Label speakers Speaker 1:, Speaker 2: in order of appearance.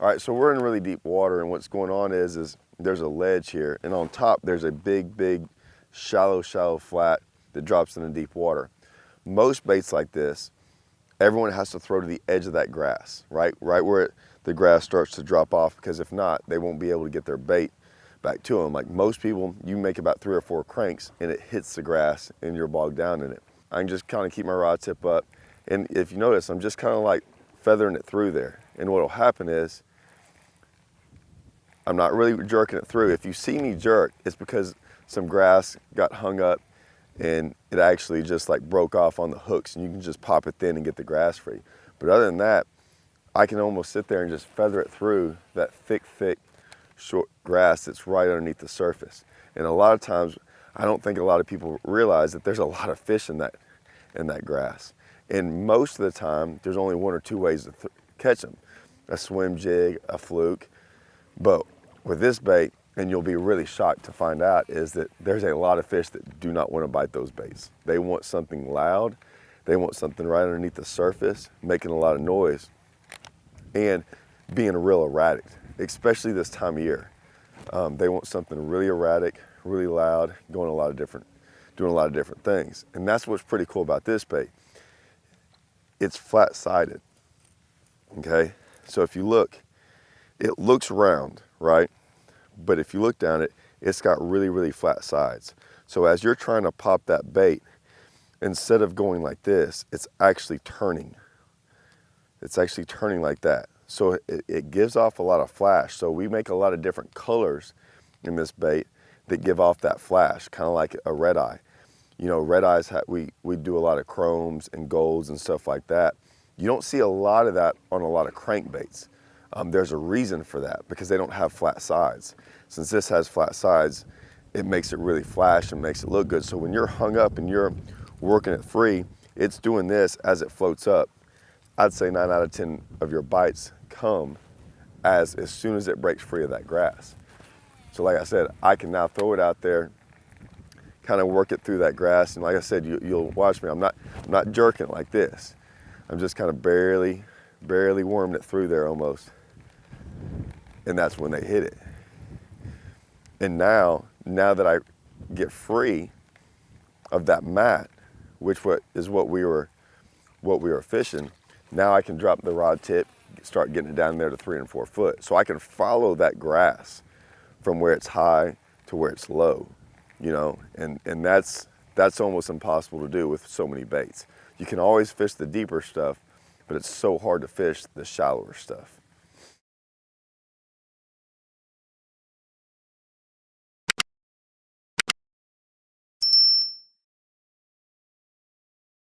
Speaker 1: All right, so we're in really deep water, and what's going on is there's a ledge here, and on top there's a big, shallow flat that drops into deep water. Most baits like this, everyone has to throw to the edge of that grass, right where the grass starts to drop off, because if not, they won't be able to get their bait back to them. Like most people, you make about 3 or 4 cranks, and it hits the grass, and you're bogged down in it. I can just kind of keep my rod tip up, and if you notice, I'm just kind of like feathering it through there. And what'll happen is, I'm not really jerking it through. If you see me jerk, it's because some grass got hung up and it actually just like broke off on the hooks, and you can just pop it in and get the grass free. But other than that, I can almost sit there and just feather it through that thick, short grass that's right underneath the surface. And a lot of times, I don't think a lot of people realize that there's a lot of fish in that grass. And most of the time, there's only 1 or 2 ways to catch them. A swim jig, a fluke. But with this bait, and you'll be really shocked to find out, is that there's a lot of fish that do not want to bite those baits. They want something loud. They want something right underneath the surface, making a lot of noise, and being real erratic, especially this time of year. They want something really erratic, really loud, doing a lot of different things. And that's what's pretty cool about this bait. It's flat-sided, okay? So if you look, it looks round, right? But if you look down it, it's got really flat sides. So as you're trying to pop that bait, instead of going like this, it's actually turning. It's actually turning like that. So it gives off a lot of flash. So we make a lot of different colors in this bait that give off that flash, kind of like a red eye. You know, red eyes, we do a lot of chromes and golds and stuff like that. You don't see a lot of that on a lot of crankbaits. There's a reason for that, because they don't have flat sides. Since this has flat sides, it makes it really flash and makes it look good. So when you're hung up and you're working it free, it's doing this as it floats up. I'd say 9 out of 10 of your bites come as soon as it breaks free of that grass. So like I said, I can now throw it out there, kind of work it through that grass, and like I said, you'll watch me. I'm not jerking it like this. I'm just kind of barely worming it through there almost. And that's when they hit it. And now that I get free of that mat, which is what we were fishing, now I can drop the rod tip, start getting it down there to 3 and 4 foot. So I can follow that grass from where it's high to where it's low, you know, and that's almost impossible to do with so many baits. You can always fish the deeper stuff, but it's so hard to fish the shallower stuff.